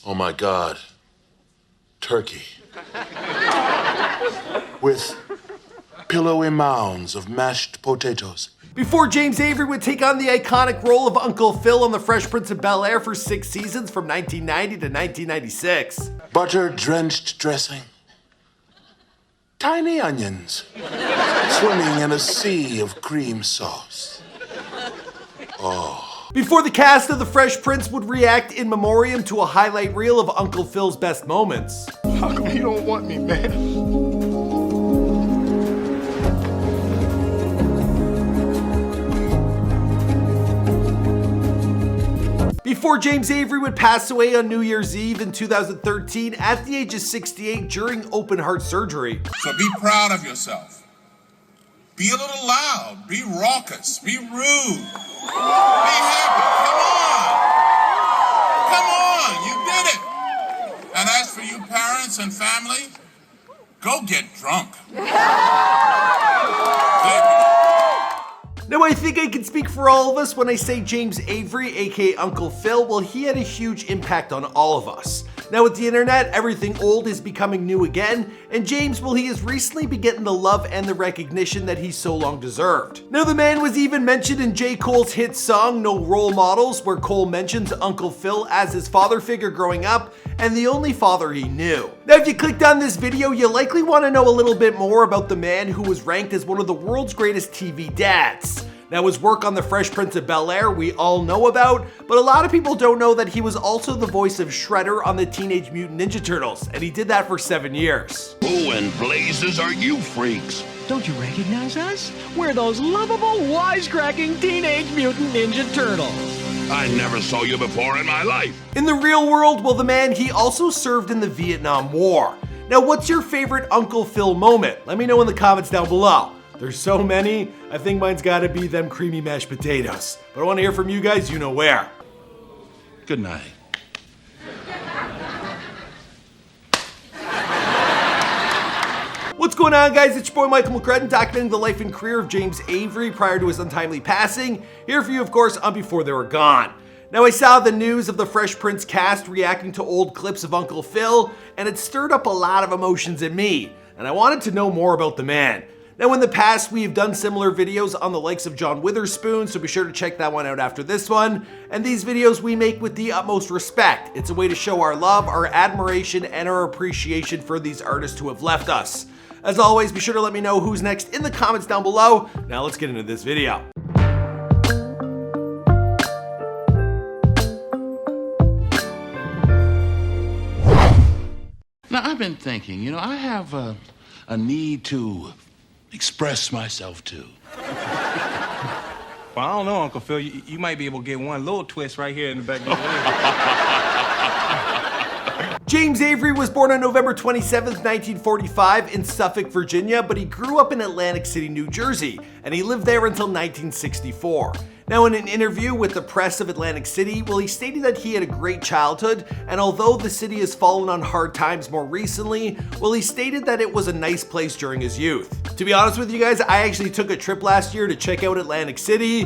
Oh my God. Turkey. With pillowy mounds of mashed potatoes. Before James Avery would take on the iconic role of Uncle Phil on The Fresh Prince of Bel-Air for 6 seasons from 1990 to 1996. Butter-drenched dressing. Tiny onions. Swimming in a sea of cream sauce. Oh. Before the cast of The Fresh Prince would react in memoriam to a highlight reel of Uncle Phil's best moments. How come you don't want me, man? Before James Avery would pass away on New Year's Eve in 2013 at the age of 68 during open heart surgery. So be proud of yourself. Be a little loud. Be raucous. Be rude. Be happy. Come on. You did it. And as for you parents and family, go get drunk. Now I think I can speak for all of us when I say James Avery, aka Uncle Phil, well, he had a huge impact on all of us. Now with the internet, everything old is becoming new again, and James, well, he has recently been getting the love and the recognition that he so long deserved. Now the man was even mentioned in J. Cole's hit song, No Role Modelz, where Cole mentions Uncle Phil as his father figure growing up, and the only father he knew. Now if you clicked on this video, you likely want to know a little bit more about the man who was ranked as one of the world's greatest TV dads. Now his work on The Fresh Prince of Bel-Air we all know about, but a lot of people don't know that he was also the voice of Shredder on the Teenage Mutant Ninja Turtles, and he did that for 7 years. Who in blazes are you freaks? Don't you recognize us? We're those lovable, wisecracking Teenage Mutant Ninja Turtles. I never saw you before in my life. In the real world, well, the man, he also served in the Vietnam War. Now what's your favorite Uncle Phil moment? Let me know in the comments down below. There's so many, I think mine's gotta be them creamy mashed potatoes. But I wanna hear from you guys, you know where. Good night. What's going on, guys? It's your boy Michael McCrudden, documenting the life and career of James Avery prior to his untimely passing. Here for you, of course, on Before They Were Gone. Now I saw the news of the Fresh Prince cast reacting to old clips of Uncle Phil, and it stirred up a lot of emotions in me, and I wanted to know more about the man. Now in the past, we've done similar videos on the likes of John Witherspoon, so be sure to check that one out after this one. And these videos we make with the utmost respect. It's a way to show our love, our admiration, and our appreciation for these artists who have left us. As always, be sure to let me know who's next in the comments down below. Now let's get into this video. Now, I've been thinking, I have a need to express myself too. Well, I don't know, Uncle Phil. You might be able to get one little twist right here in the back of your head. James Avery was born on November 27th, 1945 in Suffolk, Virginia, but he grew up in Atlantic City, New Jersey, and he lived there until 1964. Now in an interview with the press of Atlantic City, well, he stated that he had a great childhood, and although the city has fallen on hard times more recently, well, he stated that it was a nice place during his youth. To be honest with you guys, I actually took a trip last year to check out Atlantic City,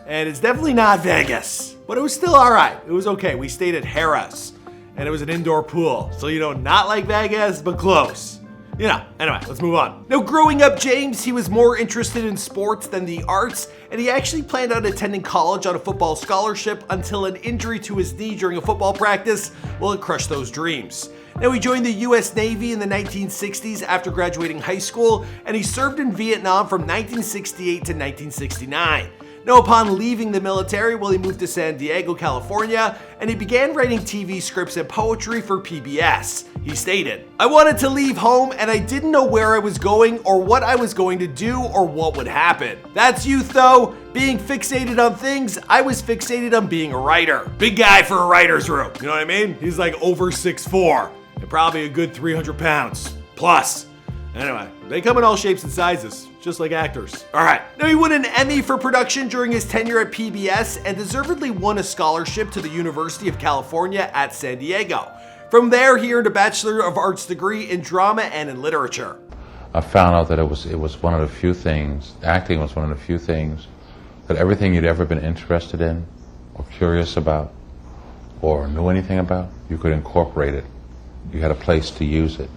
and it's definitely not Vegas, but it was still alright. It was okay. We stayed at Harrah's, and it was an indoor pool, so not like Vegas, but close. Anyway, let's move on. Now, growing up, James, he was more interested in sports than the arts, and he actually planned on attending college on a football scholarship until an injury to his knee during a football practice, well, it crushed those dreams. Now, he joined the US Navy in the 1960s after graduating high school, and he served in Vietnam from 1968 to 1969. Now, upon leaving the military, well, he moved to San Diego, California, and he began writing TV scripts and poetry for PBS. He stated, "I wanted to leave home and I didn't know where I was going or what I was going to do or what would happen. That's youth though. Being fixated on things, I was fixated on being a writer." Big guy for a writer's room, you know what I mean? He's like over 6'4", and probably a good 300 pounds plus. Anyway, they come in all shapes and sizes, just like actors. Alright, now he won an Emmy for production during his tenure at PBS and deservedly won a scholarship to the University of California at San Diego. From there, he earned a Bachelor of Arts degree in drama and in literature. I found out that it was one of the few things, acting was one of the few things, that everything you'd ever been interested in or curious about or knew anything about, you could incorporate it. You had a place to use it.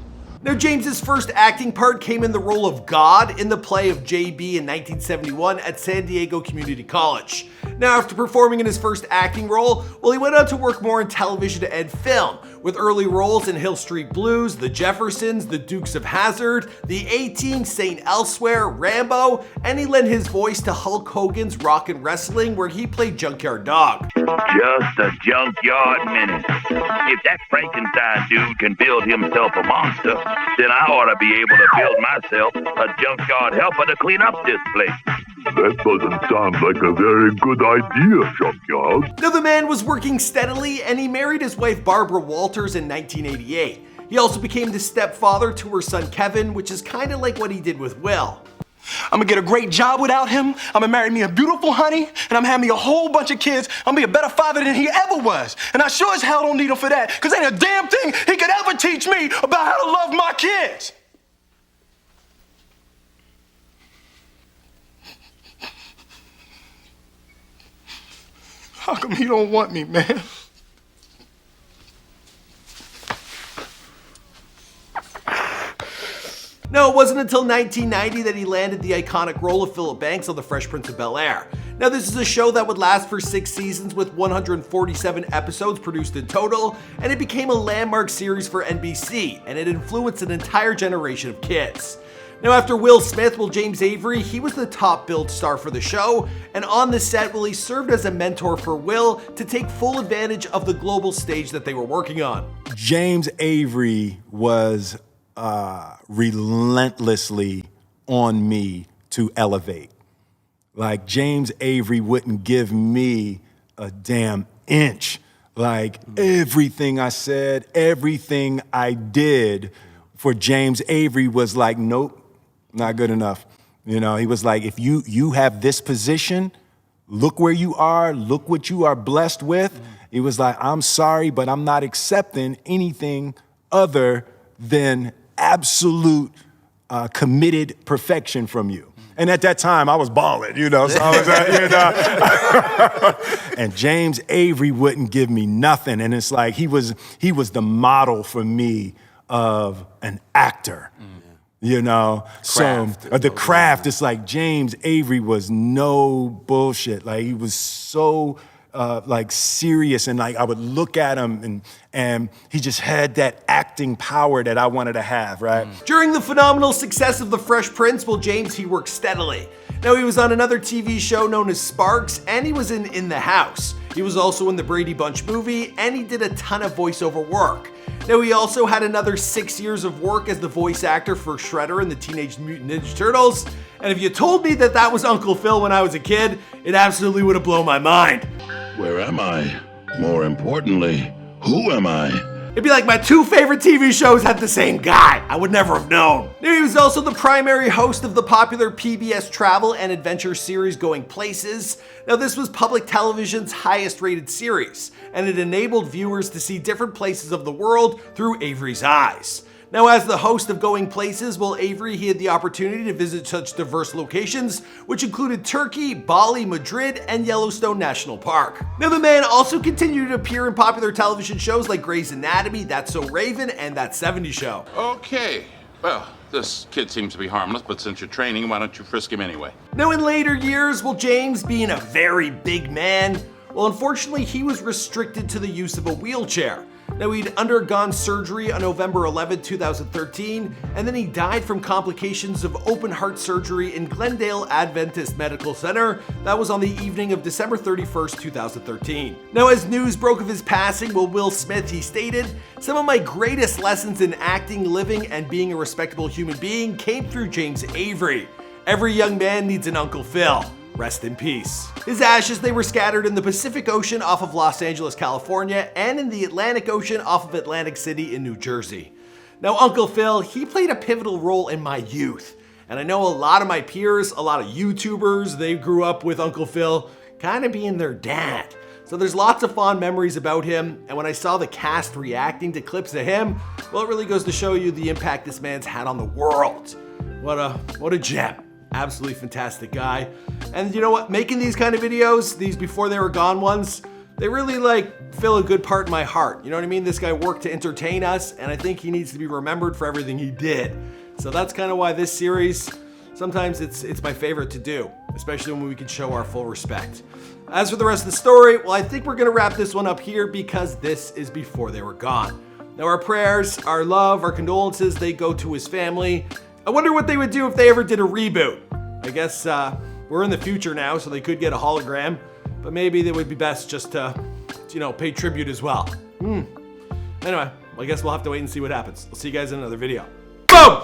Now, James's first acting part came in the role of God in the play of JB in 1971 at San Diego Community College. Now, after performing in his first acting role, well, he went on to work more in television and film, with early roles in Hill Street Blues, The Jeffersons, The Dukes of Hazzard, The A-Team, St. Elsewhere, Rambo, and he lent his voice to Hulk Hogan's Rockin' Wrestling, where he played Junkyard Dog. Just a junkyard minute. If that Frankenstein dude can build himself a monster, then I ought to be able to build myself a junkyard helper to clean up this place. That doesn't sound like a very good idea, Junkyard. Now, the man was working steadily, and he married his wife Barbara Walters in 1988. He also became the stepfather to her son Kevin, which is kind of like what he did with Will. I'm gonna get a great job without him. I'm gonna marry me a beautiful honey, and I'm gonna have me a whole bunch of kids. I'm gonna be a better father than he ever was. And I sure as hell don't need him for that, because ain't a damn thing he could ever teach me about how to love my kids. How come he don't want me, man? No, it wasn't until 1990 that he landed the iconic role of Philip Banks on The Fresh Prince of Bel-Air. Now, this is a show that would last for 6 seasons with 147 episodes produced in total, and it became a landmark series for NBC, and it influenced an entire generation of kids. Now, after Will Smith, James Avery, he was the top billed star for the show, and on the set, he served as a mentor for Will to take full advantage of the global stage that they were working on. James Avery was relentlessly on me to elevate. Like, James Avery wouldn't give me a damn inch. Like, everything I said, everything I did for James Avery was like, nope, not good enough. You know, he was like, if you have this position, look where you are, look what you are blessed with. He was like, I'm sorry, but I'm not accepting anything other than absolute committed perfection from you. And at that time, I was balling, you know, so I was, and James Avery wouldn't give me nothing. And it's like, he was the model for me of an actor. You know, the craft, it's like James Avery was no bullshit. Like, he was so like serious, and like I would look at him and he just had that acting power that I wanted to have, right? During the phenomenal success of The Fresh Prince, James, he worked steadily. Now, he was on another TV show known as Sparks, and he was in The House. He was also in the Brady Bunch movie, and he did a ton of voiceover work. Now, he also had another 6 years of work as the voice actor for Shredder in the Teenage Mutant Ninja Turtles. And if you told me that that was Uncle Phil when I was a kid, it absolutely would have blown my mind. Where am I? More importantly, who am I? It'd be like my 2 favorite TV shows had the same guy. I would never have known. Now, he was also the primary host of the popular PBS travel and adventure series Going Places. Now, this was public television's highest rated series, and it enabled viewers to see different places of the world through Avery's eyes. Now, as the host of Going Places, Avery, he had the opportunity to visit such diverse locations, which included Turkey, Bali, Madrid, and Yellowstone National Park. Now, the man also continued to appear in popular television shows like Grey's Anatomy, That's So Raven, and That 70s Show. Okay, well, this kid seems to be harmless, but since you're training, why don't you frisk him anyway? Now, in later years, James, being a very big man, unfortunately, he was restricted to the use of a wheelchair. Now, he'd undergone surgery on November 11, 2013, and then he died from complications of open heart surgery in Glendale Adventist Medical Center. That was on the evening of December 31st, 2013. Now, as news broke of his passing, Will Smith, he stated, "Some of my greatest lessons in acting, living, and being a respectable human being came through James Avery. Every young man needs an Uncle Phil. Rest in peace." His ashes, they were scattered in the Pacific Ocean off of Los Angeles, California, and in the Atlantic Ocean off of Atlantic City in New Jersey. Now, Uncle Phil, he played a pivotal role in my youth. And I know a lot of my peers, a lot of YouTubers, they grew up with Uncle Phil kind of being their dad. So there's lots of fond memories about him, and when I saw the cast reacting to clips of him, well, it really goes to show you the impact this man's had on the world. What a gem. Absolutely fantastic guy. And you know what? Making these kind of videos, these Before They Were Gone ones, they really like fill a good part in my heart. You know what I mean? This guy worked to entertain us, and I think he needs to be remembered for everything he did. So that's kind of why this series, sometimes it's my favorite to do, especially when we can show our full respect. As for the rest of the story, well, I think we're gonna wrap this one up here because this is Before They Were Gone. Now our prayers, our love, our condolences, they go to his family. I wonder what they would do if they ever did a reboot. I guess we're in the future now, so they could get a hologram, but maybe it would be best just to, you know, pay tribute as well. Anyway, I guess we'll have to wait and see what happens. I'll see you guys in another video. Boom!